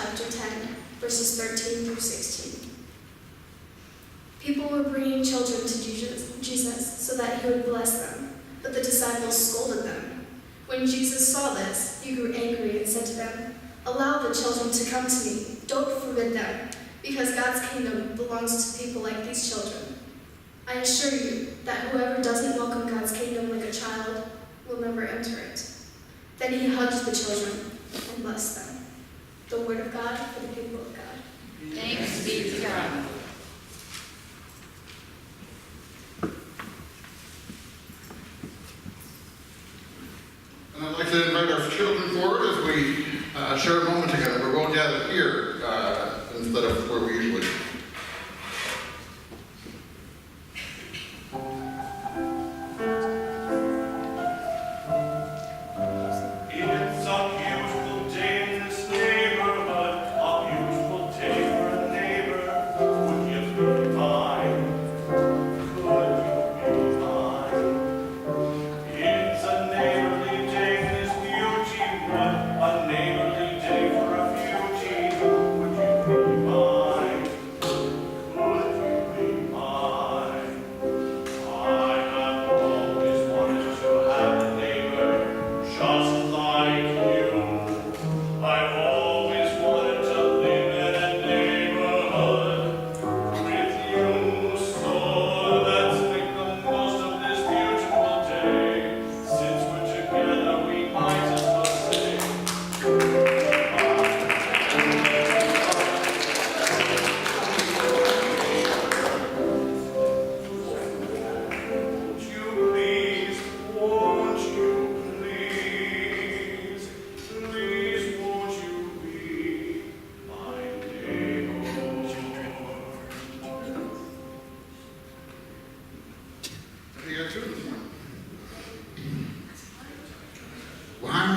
chapter 10, verses 13 through 16. People were bringing children to Jesus so that he would bless them, but the disciples scolded them. When Jesus saw this, he grew angry and said to them, "Allow the children to come to me. Don't forbid them, because God's kingdom belongs to people like these children. I assure you that whoever doesn't welcome God's kingdom like a child will never enter it." Then he hugged the children and blessed them. The word of God for the people of God. Thanks be to God. And I'd like to invite our children forward as we share a moment together. We're both gathered here instead of where we usually.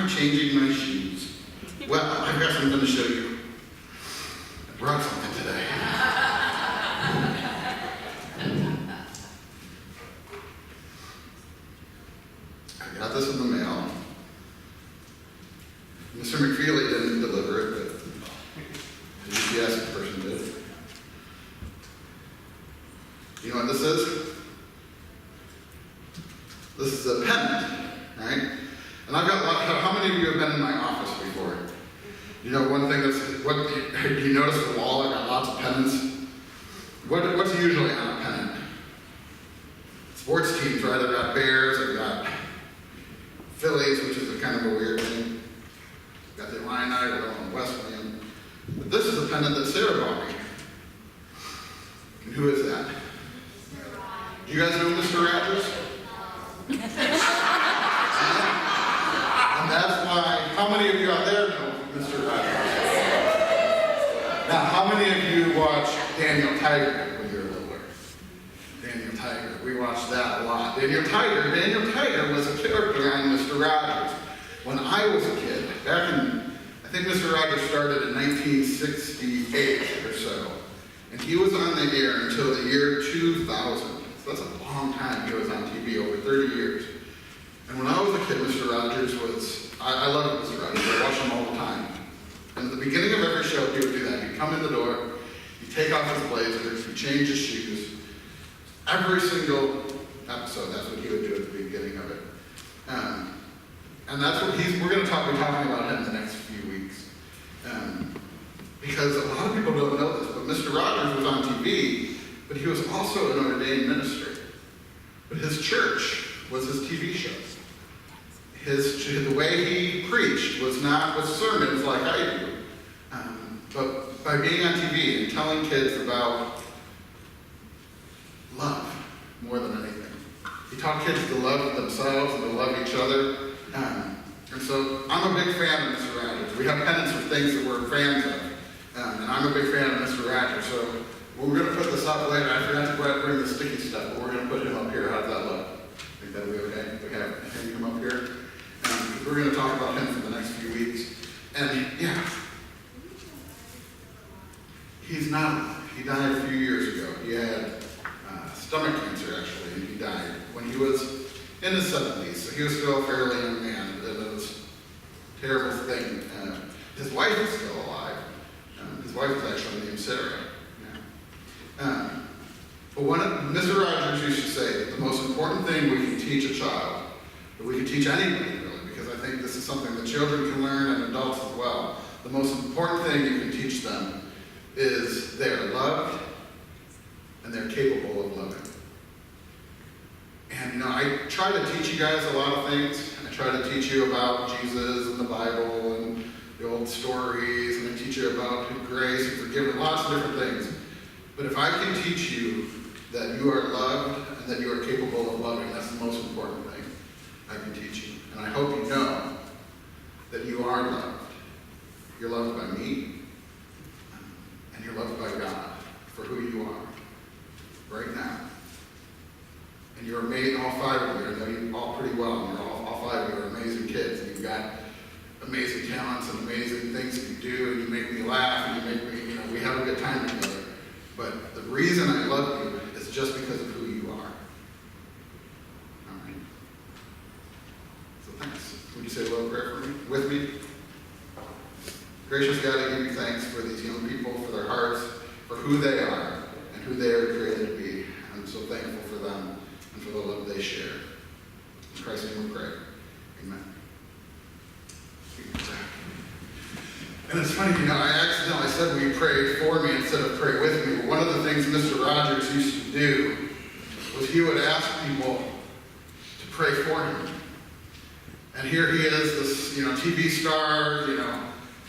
Changing my shoes. Well, I've got something to show you. I brought something today. I got this in the mail. Mr. McFeely didn't deliver it, but the UPS person did. You know what this is? This is a pendant, right? And I've got how many of you have been in my office before? You know, one thing that's, do you notice the wall? I've got lots of pennants. What's usually on a pennant? Sports teams, right? I've got Bears, I've got Phillies, which is a kind of a weird thing. I've got the Illini, we're going Wesleyan. But this is a pennant that Sarah bought me. And who is that? Do you guys know Mr. Rogers? And that's why, how many of you out there know Mr. Rogers? Now, how many of you watched Daniel Tiger when you were littler? Daniel Tiger, we watched that a lot. Daniel Tiger was a character on Mr. Rogers. When I was a kid, back in, I think Mr. Rogers started in 1968 or so. And he was on the air until the year 2000. So that's a long time he was on TV, over 30 years. And when I was a kid, Mr. Rogers was, I loved Mr. Rogers. I watched him all the time. And at the beginning of every show, he would do that. He'd come in the door, he'd take off his blazers, he'd change his shoes. Every single episode, that's what he would do at the beginning of it. And that's what we're going to be talking about him in the next few weeks. Because a lot of people don't know this, but Mr. Rogers was on TV, but he was also an ordained minister. But his church was his TV shows. The way he preached was not with sermons like I do, but by being on TV and telling kids about love more than anything. He taught kids to love themselves and to love each other. And so I'm a big fan of Mr. Rogers. We have pennants of things that we're fans of. And I'm a big fan of Mr. Rogers. So we're going to put this up later. I forgot to bring the sticky stuff, but we're going to put him up here. How's that look? Think that'll be okay? We have him up here. We're going to talk about him for the next few weeks. And yeah, he's not alive. He died a few years ago. He had stomach cancer, actually, and he died when he was in his 70s. So he was still a fairly young man. It was a terrible thing. His wife is still alive. wife is actually named Sarah. Yeah. But Mr. Rogers used to say that the most important thing we can teach a child, that we can teach anybody really, because I think this is something that children can learn and adults as well. The most important thing you can teach them is they're loved and they're capable of loving. And I try to teach you guys a lot of things. I try to teach you about Jesus and the Bible and the old stories, and I teach you about grace and forgiveness, lots of different things. But if I can teach you that you are loved and that you are capable of loving, that's the most important thing I can teach you. And I hope you know that you are loved. You're loved by me, and you're loved by God for who you are right now. And you're amazing, all five of you. I know you all pretty well. And all five of you are amazing kids. And you've got amazing talents and amazing things that you do, and you make me laugh, and you make me, we have a good time together. But the reason I love you is just because of who you are. All right? So thanks. Would you say a little prayer for me? With me? Gracious God, I give you thanks for these young people, for their hearts, for who they are, and who they are created to be. I'm so thankful for them and for the love they share. In Christ's name we pray. Amen. And it's funny, I accidentally said we pray for me instead of pray with me. But one of the things Mr. Rogers used to do was he would ask people to pray for him. And here he is, this, TV star,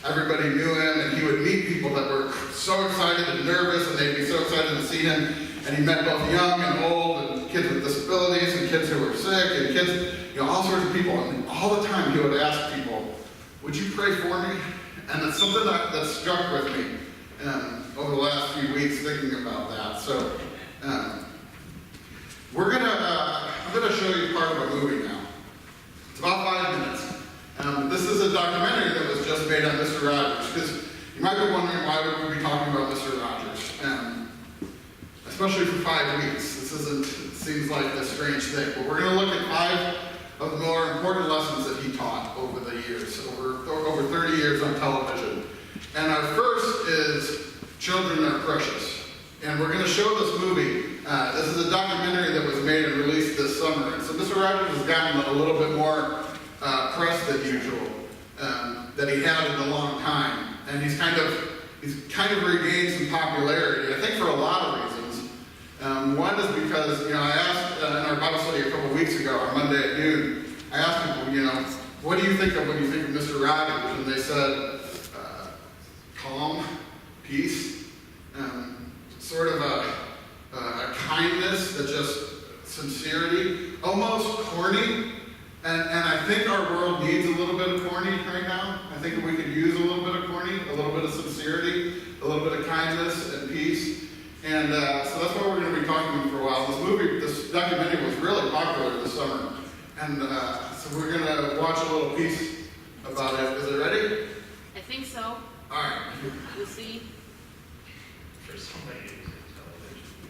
everybody knew him, and he would meet people that were so excited and nervous, and they'd be so excited to see him. And he met both young and old, and kids with disabilities, and kids who were sick, and kids, all sorts of people. And all the time he would ask people, would you pray for me? And it's something that struck with me over the last few weeks thinking about that. So I'm gonna show you part of a movie now. It's about 5 minutes. This is a documentary that was just made on Mr. Rogers, because you might be wondering why would we be talking about Mr. Rogers, especially for 5 weeks. It seems like a strange thing, but we're going to look at 5 of the more important lessons that he taught over the years, over 30 years on television. And our first is Children Are Precious. And we're going to show this movie. This is a documentary that was made and released this summer. And so Mr. Rogers has gotten a little bit more press than usual that he had in a long time. And he's kind of regained some popularity, I think for a lot of reasons. One is because, I asked in our Bible study a couple weeks ago, on Monday at noon, I asked people, what do you think of when you think of Mr. Rogers? And they said, calm, peace, sort of a kindness, that just sincerity, almost corny. And I think our world needs a little bit of corny right now. I think we could use a little bit of corny, a little bit of sincerity, a little bit of kindness and peace. And so that's what we're going to be talking about for a while. This documentary was really popular this summer. And so we're going to watch a little piece about it. Is it ready? I think so. All right. We'll see. For somebody who's in television,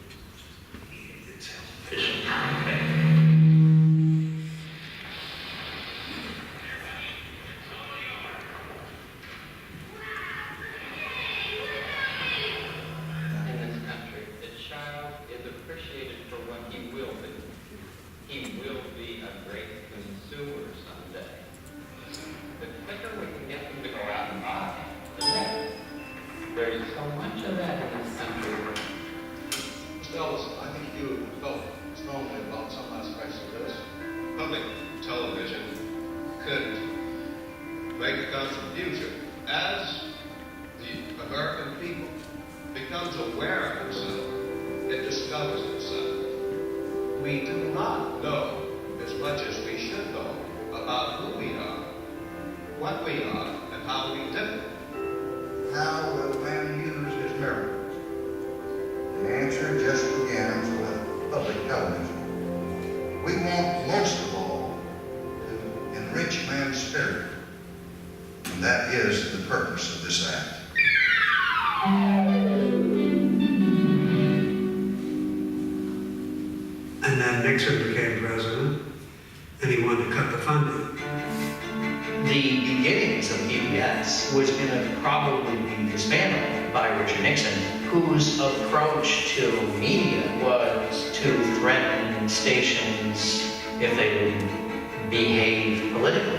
was going to probably be disbanded by Nixon, whose approach to media was to threaten stations if they didn't behave politically.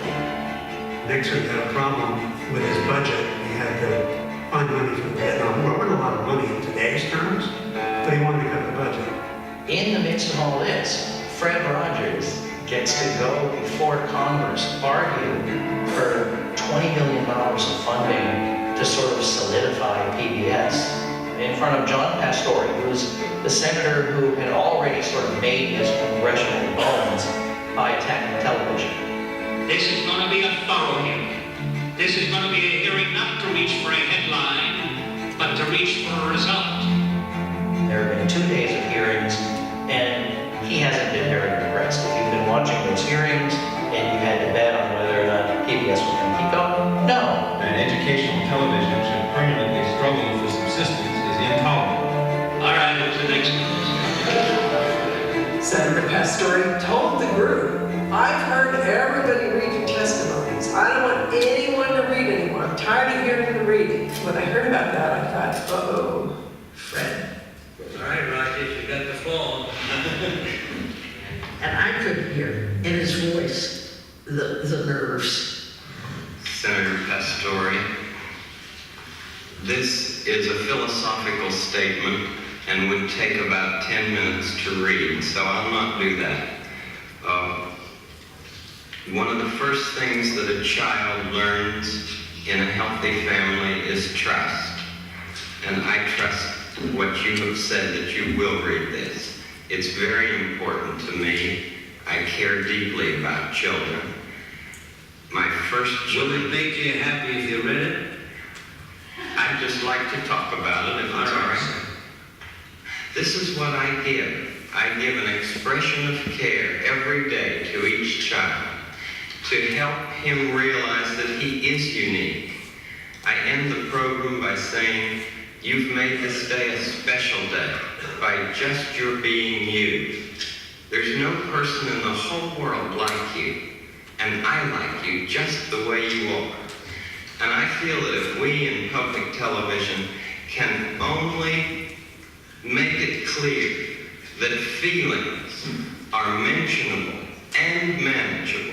Nixon had a problem with his budget. He had to find money for the Vietnam War. It wasn't a lot of money in today's terms, but he wanted to cut the budget. In the midst of all this, Fred Rogers gets to go before Congress, argue for $20 million of funding to sort of solidify PBS in front of John Pastore, who was the senator who had already sort of made his congressional bones by attacking television. This is going to be a thorough hearing. This is going to be a hearing not to reach for a headline, but to reach for a result. There have been 2 days of hearings, and he hasn't been very impressed. If you've been watching those hearings and you had to bet on whether or not PBS was going to keep going, no. And educational television should permanently struggle for subsistence is intolerable. All right, what's the next one? Senator Pastore told the group, I've heard everybody read your testimonies. I don't want anyone to read anymore. I'm tired of hearing the reading. When I heard about that, I thought, uh-oh, Fred. All right, Rocky, you got the phone. And I could hear in his voice the nerves. Senator Pastore, this is a philosophical statement and would take about 10 minutes to read, so I'll not do that. One of the first things that a child learns in a healthy family is trust. And I trust what you have said that you will read this. It's very important to me. I care deeply about children. My first children... Will it make you happy if you read it? I'd just like to talk about it if it's all right. This is what I give. I give an expression of care every day to each child to help him realize that he is unique. I end the program by saying, you've made this day a special day by just your being you. There's no person in the whole world like you, and I like you just the way you are. And I feel that if we in public television can only make it clear that feelings are mentionable and manageable,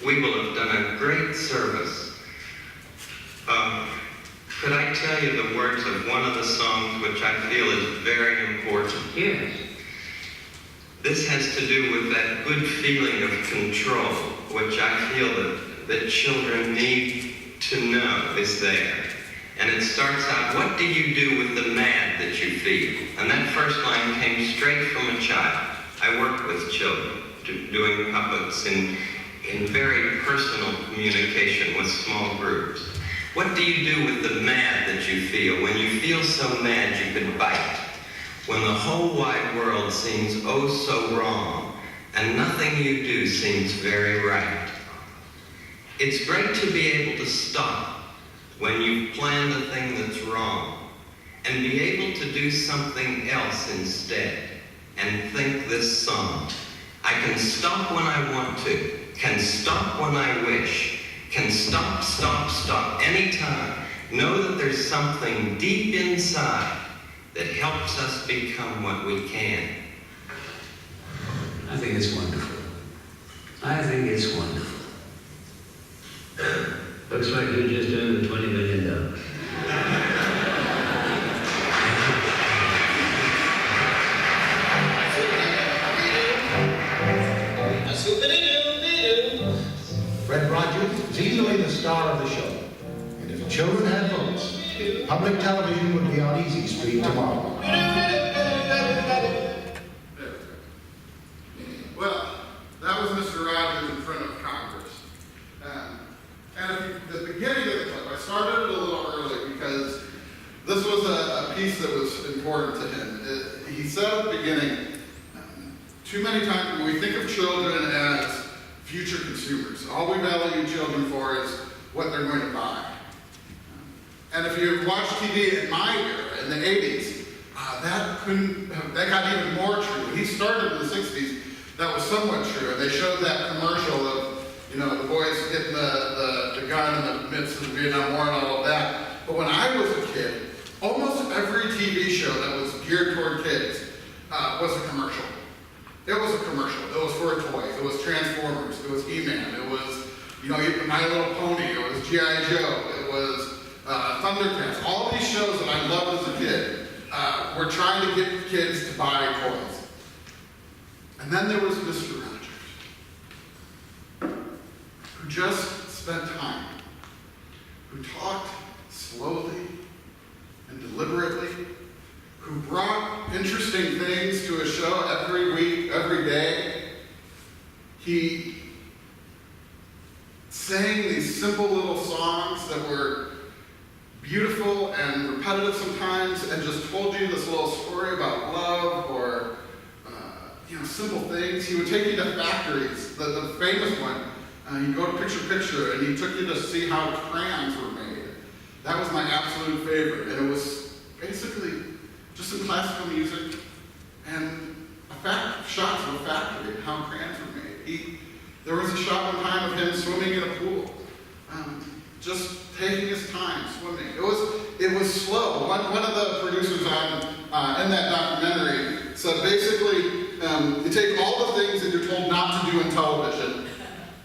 we will have done a great service. Could I tell you the words of one of the songs which I feel is very important? Yes. This has to do with that good feeling of control, which I feel that children need to know is there. And it starts out, what do you do with the mad that you feel? And that first line came straight from a child. I work with children, doing puppets in very personal communication with small groups. What do you do with the mad that you feel? When you feel so mad you could bite. When the whole wide world seems oh so wrong, and nothing you do seems very right. It's great to be able to stop when you've planned a thing that's wrong, and be able to do something else instead, and think this song. I can stop when I want to, can stop when I wish, can stop, stop, stop anytime. Know that there's something deep inside that helps us become what we can. I think it's wonderful. I think it's wonderful. Looks like you just earned the $20 million. Fred Rogers is easily the star of the show. And if children had votes, public television would be on Easy Street tomorrow. Well, that was Mr. Rogers in front of Congress. And at the beginning of the clip, I started it a little early because this was a piece that was important to him. He said at the beginning, too many times when we think of children as future consumers, all we value children for is what they're going to buy. And if you watch TV in my era, in the 80s, that got even more true. When he started in the 60s, that was somewhat true. And they showed that commercial of, the boys getting the gun in the midst of the Vietnam War and all of that. But when I was a kid, almost every TV show that was geared toward kids was a commercial. It was a commercial. It was for toys. It was Transformers. It was He-Man. It was, My Little Pony. It was G.I. Joe. It was Thundercats. All these shows that I loved as a kid were trying to get kids to buy toys. And then there was Mr. Rogers, who just spent time, who talked slowly and deliberately, who brought interesting things to a show every week, every day. He sang these simple little songs that were beautiful and repetitive sometimes, and just told you this little story about love or simple things. He would take you to factories, the famous one. You'd go to Picture, and he took you to see how crayons were made. That was my absolute favorite, and it was basically just some classical music and shots of a factory and how crayons were made. There was a shot one time of him swimming in a pool, just taking his time swimming. It was slow. One of the producers in that documentary said basically, you take all the things that you're told not to do in television,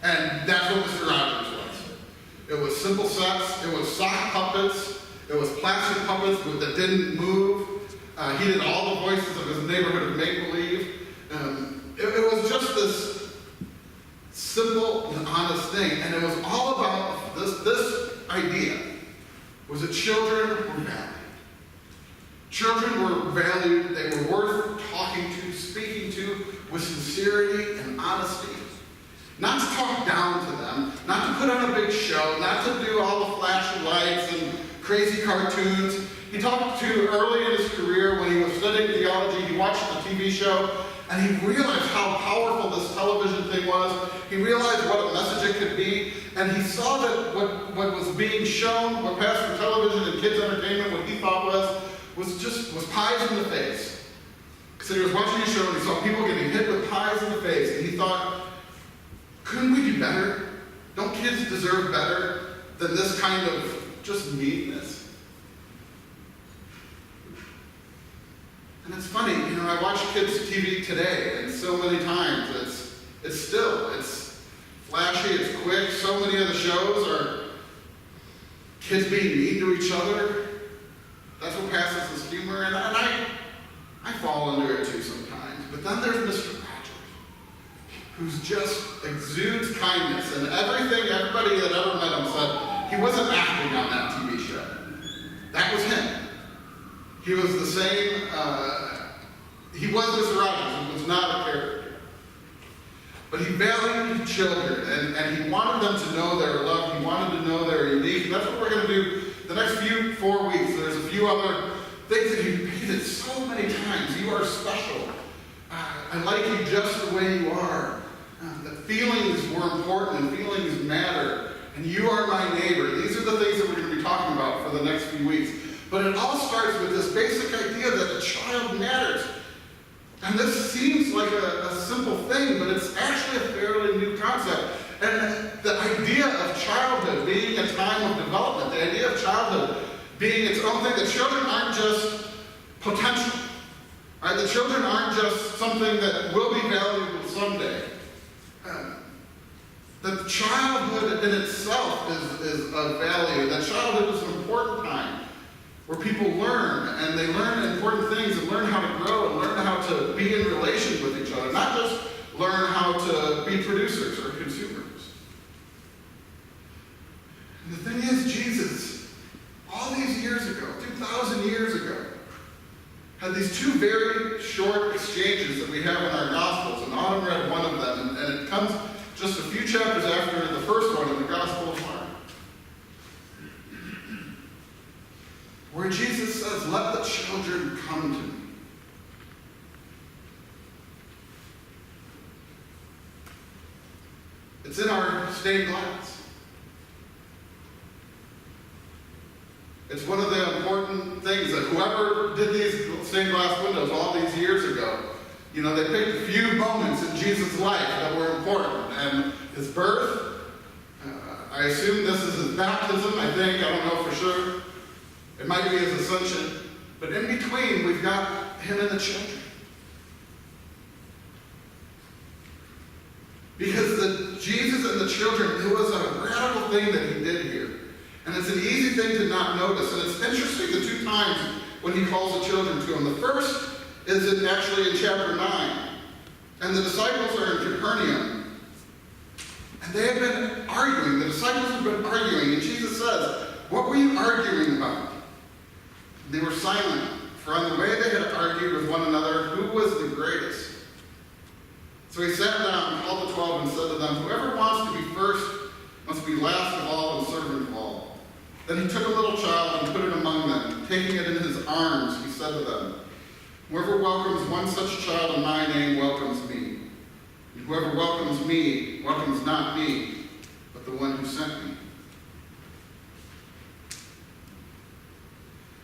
and that's what Mr. Rogers was. It was simple sets, it was sock puppets, it was plastic puppets that didn't move. He did all the voices of his neighborhood of make-believe. It was just this simple and honest thing, and it was all about this idea, was that children were valued. Children were valued, they were worth talking to, speaking to with sincerity and honesty. Not to talk down to them, not to put on a big show, not to do all the flashy lights and crazy cartoons. He talked to early in his career when he was studying theology, he watched the TV show, and he realized how powerful this television thing was. He realized what a message it could be, and he saw that what was being shown, what passed for television and kids' entertainment, what he thought was pies in the face. So he was watching a show and he saw people getting hit with pies in the face, and he thought, couldn't we do better? Don't kids deserve better than this kind of just meanness? And it's funny, I watch kids' TV today, and so many times it's flashy, it's quick. So many of the shows are kids being mean to each other. That's what passes as humor, and I fall under it too sometimes. But then there's Mr. Rogers, who's just exudes kindness, and everybody that ever met him said he wasn't acting on that TV show. That was him. He was the same, he was Mr. Rogers, he was not a character. But he valued children, and he wanted them to know they were loved, he wanted to know they were unique, and that's what we're going to do the next 4 weeks. There's a few other things that he repeated so many times. You are special. I like you just the way you are. That feelings were important, and feelings matter, and you are my neighbor. These are the things that we're going to be talking about for the next few weeks. But it all starts with this basic idea that a child matters. And this seems like a simple thing, but it's actually a fairly new concept. And the idea of childhood being a time of development, the idea of childhood being its own thing, that children aren't just potential. Right? The children aren't just something that will be valuable someday. That childhood in itself is of value. That childhood is an important time where people learn, and they learn important things and learn how to grow and learn how to be in relation with each other, not just learn how to be producers or consumers. And the thing is, Jesus, all these years ago, 2,000 years ago, had these two very short exchanges that we have in our Gospels, and Autumn read one of them, and it comes just a few chapters after the first one in the Gospel of Mark, where Jesus says, "Let the children come to me." It's in our stained glass. It's one of the important things that whoever did these stained glass windows all these years ago, they picked a few moments in Jesus' life that were important. And his birth, I assume this is his baptism, I don't know for sure. It might be his ascension. But in between, we've got him and the children. Because Jesus and the children, it was a radical thing that he did here. And it's an easy thing to not notice. And it's interesting the two times when he calls the children to him. The first is actually in chapter 9. And the disciples are in Capernaum. And they have been arguing. The disciples have been arguing. And Jesus says, "What were you arguing about?" And they were silent. For on the way they had argued with one another who was the greatest. So he sat down and called the 12 and said to them, "Whoever wants to be first must be last of all and servant of all." Then he took a little child and put it among them. Taking it in his arms, he said to them, "Whoever welcomes one such child in my name welcomes me. And whoever welcomes me welcomes not me, but the one who sent me."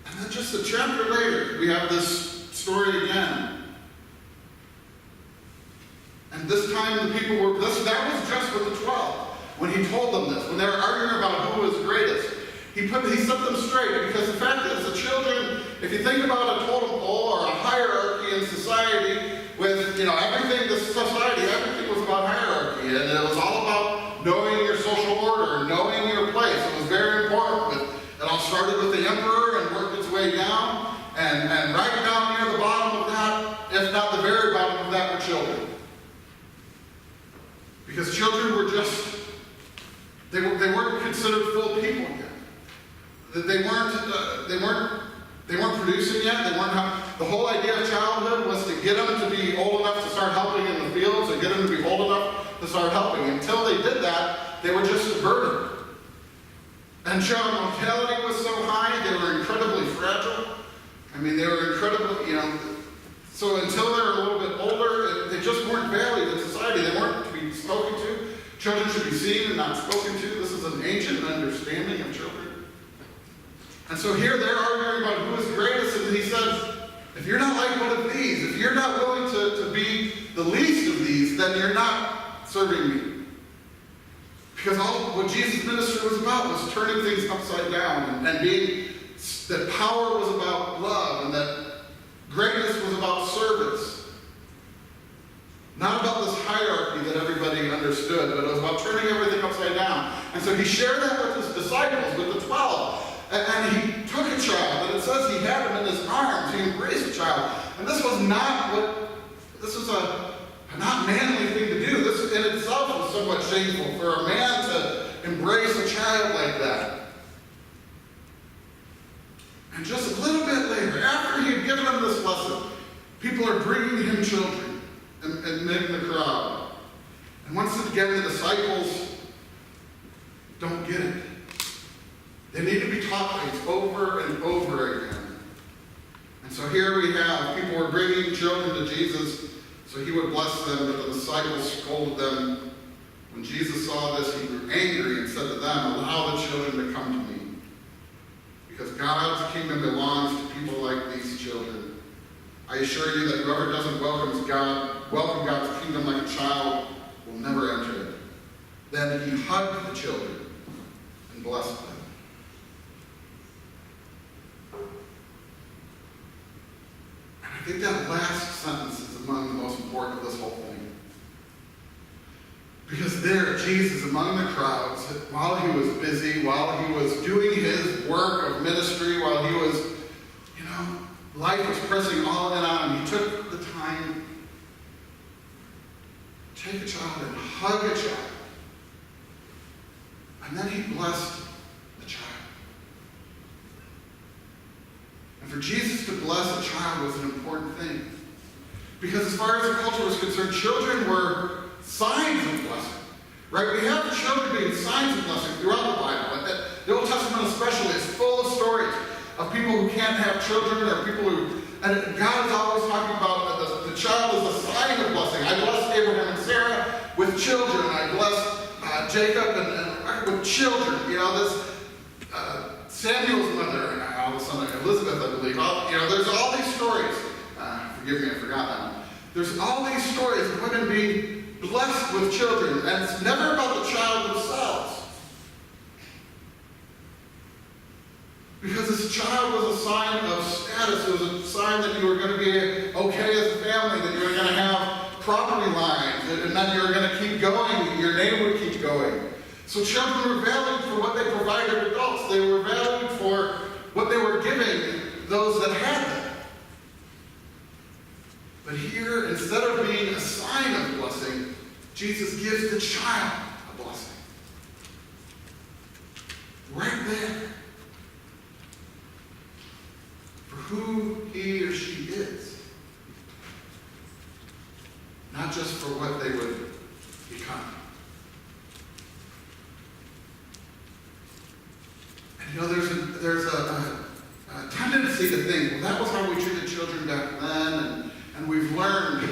And then just a chapter later, we have this story again. And this time the people were, that was just with the 12. When he told them this, when they were arguing about who was greatest, he set them straight, because the fact is the children, if you think about a totem pole or a hierarchy in society with, everything, the society, everything was about hierarchy. And it was all about knowing your social order, knowing your place. It was very important. It all started with the emperor and worked its way down. And right down near the bottom of that, if not the very bottom of that, were children. Because children were just, they weren't considered full people yet. They weren't producing yet. The whole idea of childhood was to get them to be old enough to start helping in the fields, or get them to be old enough to start helping. Until they did that, they were just a burden. And child mortality was so high, they were incredibly fragile. They were incredibly, so until they were a little bit older, they just weren't valued in society. They weren't to be spoken to. Children should be seen and not spoken to. This is an ancient understanding of children. And so here they're arguing about who is greatest, and he says, if you're not like one of these, if you're not willing to be the least of these, then you're not serving me. Because all what Jesus' ministry was about was turning things upside down, and being that power was about love, and that greatness was about service. Not about this hierarchy that everybody understood, but it was about turning everything upside down. And so he shared that with his disciples, with the 12. And he took a child, and it says he had him in his arms. He embraced the child. And this was a not manly thing to do. This in itself was somewhat shameful for a man to embrace a child like that. And just a little bit later, after he had given them this lesson, people are bringing him children and in the crowd. And once again, the disciples don't get it. They need to be taught things over and over again. And so here we have people were bringing children to Jesus so he would bless them, but the disciples scolded them. When Jesus saw this, he grew angry and said to them, "Allow the children to come to me. Because God's kingdom belongs to people like these children. I assure you that whoever doesn't welcome God's kingdom like a child will never enter it." Then he hugged the children and blessed them. And I think that last sentence is among the most important of this whole thing. Because there, Jesus, among the crowds, while he was busy, while he was doing his work of ministry, while he was, life was pressing all in on him, he took the time to take a child and hug a child. And then he blessed the child. And for Jesus to bless a child was an important thing. Because as far as the culture was concerned, children were signs of blessing. Right? We have children being signs of blessing throughout the Bible. The Old Testament especially is full of stories of people who can't have children, or people who, and God is always talking about the child is a sign of blessing. I blessed Abraham and Sarah with children. I blessed Jacob and with children. This Samuel's mother, and all of a sudden Elizabeth, I believe. There's all these stories. Forgive me, I forgot that one. There's all these stories of women being blessed with children, and it's never about the child themselves. Because this child was a sign of status, it time that you were going to be okay as a family, that you were going to have property lines, and that you were going to keep going, your name would keep going. So children were valued for what they provided adults. They were valued for what they were giving those that had them. But here, instead of being a sign of blessing, Jesus gives the child a blessing. Right there. For who he or she is. Not just for what they would become. And you know, there's a tendency to think, well, that was how we treated children back then, and we've learned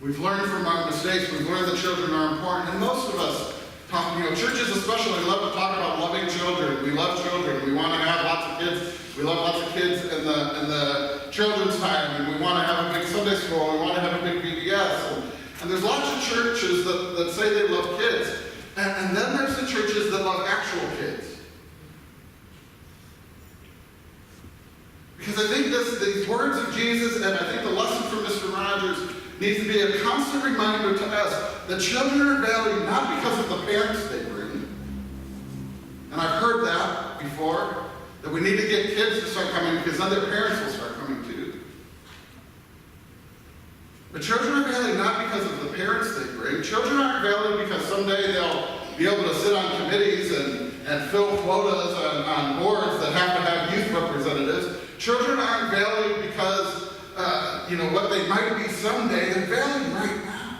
from our mistakes. We've learned that children are important. And most of us talk, churches especially love to talk about loving children. We love children. We want to have lots of kids. We love lots of kids in the children's time, and we want to have a big Sunday school. We want to have a big VBS. And there's lots of churches that say they love kids. And then there's the churches that love actual kids. Because I think these words of Jesus, and I think the lesson from Mr. Rogers, needs to be a constant reminder to us that children are valued not because of the parents they bring. And I've heard that before, that we need to get kids to start coming because then their parents will start coming too. But children are valued not because of the parents they bring. Children aren't valued because someday they'll be able to sit on committees and fill quotas on boards that have to have youth representatives. Children aren't valued because, what they might be someday. They're valued right now.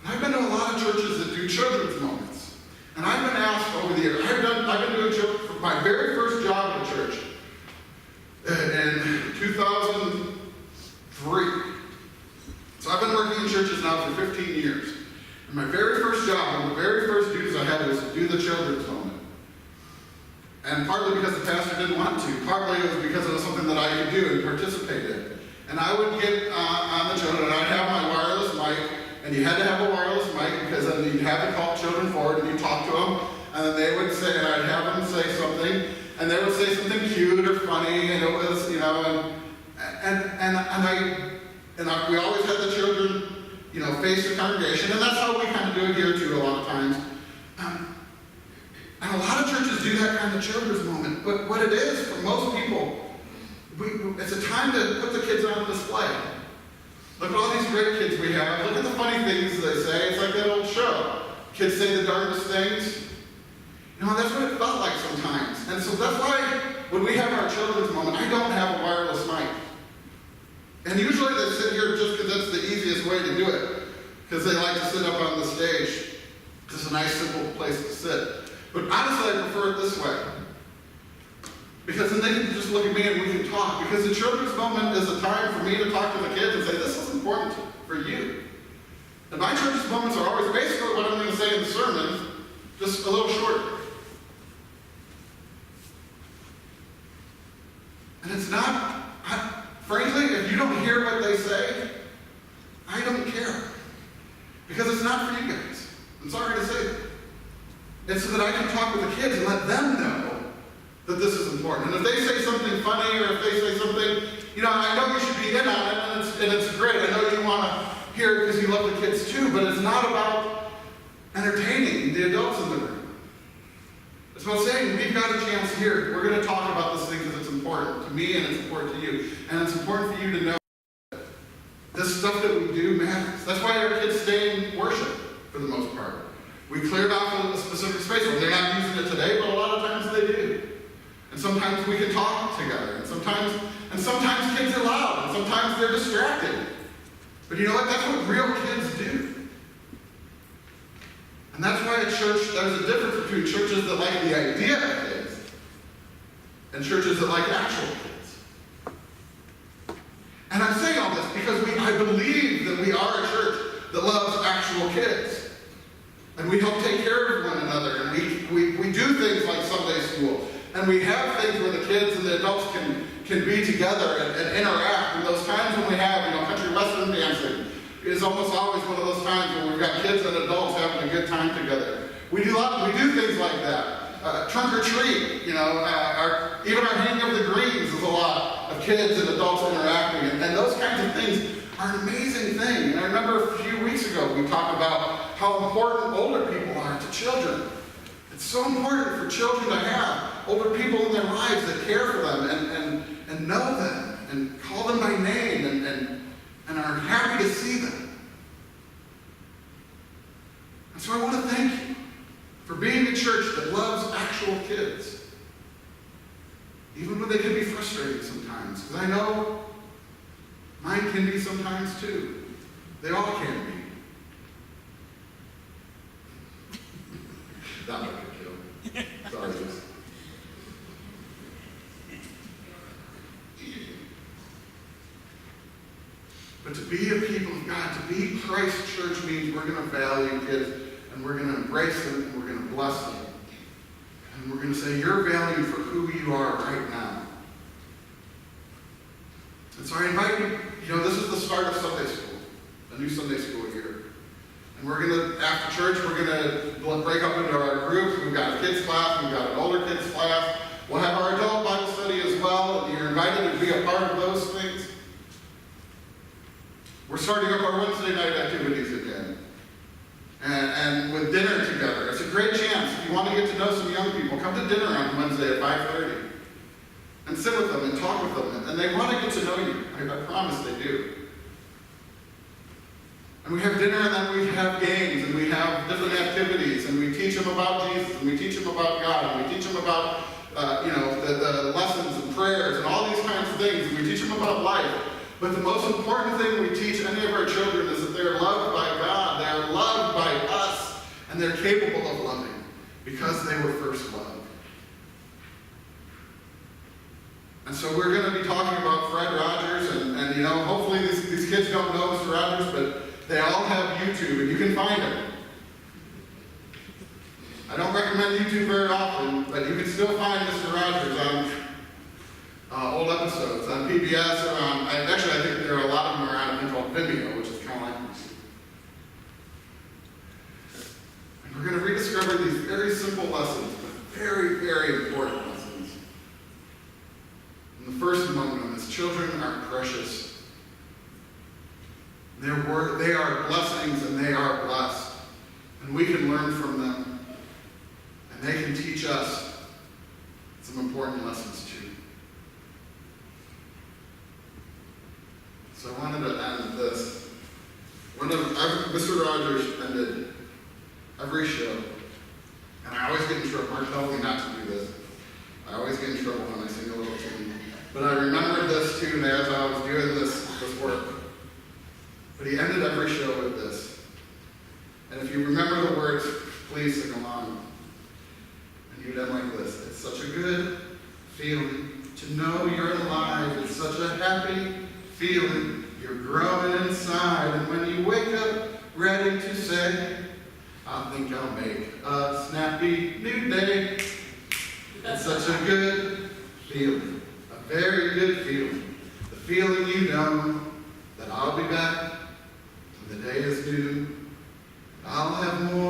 And I've been to a lot of churches that do children's moments. And I've been asked over the years, I've been doing church for my very first job at a church in 2003. So I've been working in churches now for 15 years. And my very first job, one of the very first duties I had was to do the children's moment. And partly because the pastor didn't want to. Partly it was because it was something that I could do and participate in. And I would get on the children, and I'd have my wireless mic, and you had to have a wireless mic because then you'd have to call children forward and you talk to them, and then they would say, and I'd have them say something, and they would say something cute or funny, and it was, we always had the children, face the congregation, and that's how we kind of do it here too a lot of times. And a lot of churches do that kind of children's moment, but what it is for most people, it's a time to put the kids on display. Look at all these great kids we have. Look at the funny things they say. It's like that old show. Kids say the darndest things. That's what it felt like sometimes. And so that's why when we have our children's moment, I don't have a wireless mic. And usually they sit here just because that's the easiest way to do it. Because they like to sit up on the stage. It's a nice, simple place to sit. But honestly, I prefer it this way. Because then they can just look at me and we can talk. Because the children's moment is a time for me to talk to the kids and say, this is important for you. And my children's moments are always basically what I'm going to say in the sermon, just a little shorter. And it's not, frankly, if you don't hear what they say, I don't care. Because it's not for you guys. I'm sorry to say that. It's so that I can talk with the kids and let them know that this is important. And if they say something funny or if they say something, I know you should be in on it and it's great. I know you want to hear it because you love the kids too, but it's not about entertaining the adults in the room. It's about saying, we've got a chance here. We're going to talk about this thing because it's important to me and it's important to you. And it's important for you to know that this stuff that we do matters. That's why our kids stay in worship for the most part. We cleared off a specific space. Well, they're not using it today, but a lot of times they do. And sometimes we can talk together. And sometimes kids are loud. And sometimes they're distracted. But you know what? That's what real kids do. And that's why at church, there's a difference between churches that like the idea of kids and churches that like actual kids. And I'm saying all this because I believe that we are a church that loves actual kids. And we help take care of one another. And we do things like Sunday school. And we have things where the kids and the adults can be together and interact. And those times when we have, country western dancing is almost always one of those times when we've got kids and adults having a good time together. We do things like that. Trunk or treat, even our hanging of the greens is a lot kids and adults interacting, and those kinds of things are an amazing thing. And I remember a few weeks ago we talked about how important older people are to children. It's so important for children to have older people in their lives that care for them and know them and call them by name and are happy to see them. And so I want to thank you for being a church that loves actual kids. Even when they can be frustrating sometimes. Because I know mine can be sometimes too. They all can be. That might be killed. Sorry. But to be a people of God, to be Christ's church means we're going to value kids, and we're going to embrace them, and we're going to bless them. And we're going to say, you're valued for who you are right now. And so I invite you, this is the start of Sunday school, a new Sunday school year. And we're going to, after church, we're going to break up into our groups. We've got a kids class, we've got an older kids class. We'll have our adult Bible study as well, and you're invited to be a part of those things. We're starting up our Wednesday night activities again. And with dinner together. It's a great chance. If you want to get to know some young people, come to dinner on Wednesday at 5:30. And sit with them and talk with them. And they want to get to know you. I promise they do. And we have dinner, and then we have games, and we have different activities, and we teach them about Jesus, and we teach them about God, and we teach them about the lessons and prayers and all these kinds of things, and we teach them about life. But the most important thing we teach any of our children is that they're loved by God, they're loved by us, and they're capable of loving because they were first loved. And so we're going to be talking about Fred Rogers, and hopefully these kids don't know Mr. Rogers, but they all have YouTube, and you can find him. I don't recommend YouTube very often, but you can still find Mr. Rogers on old episodes, on PBS, or on, I think there are a lot of them around a thing called Vimeo, which is kind of like YouTube. And we're going to rediscover these very simple lessons, but very, very important lessons. And the first among them is children are precious. They are blessings, and they are blessed. And we can learn from them. And they can teach us some important lessons too. So I wanted to end this. Mr. Rogers ended every show, and I always get in trouble. Mark tells me not to do this. I always get in trouble when I sing a little tune. But I remembered this tune as I was doing this work. But he ended every show with this. And if you remember the words, please sing along. And you'd end like this. It's such a good feeling to know you're alive. It's such a happy feeling you're growing inside. And when you wake up ready to say, I think I'll make a snappy new day. It's such a good feeling. A very good feeling. The feeling you know that I'll be back when the day is due. I'll have more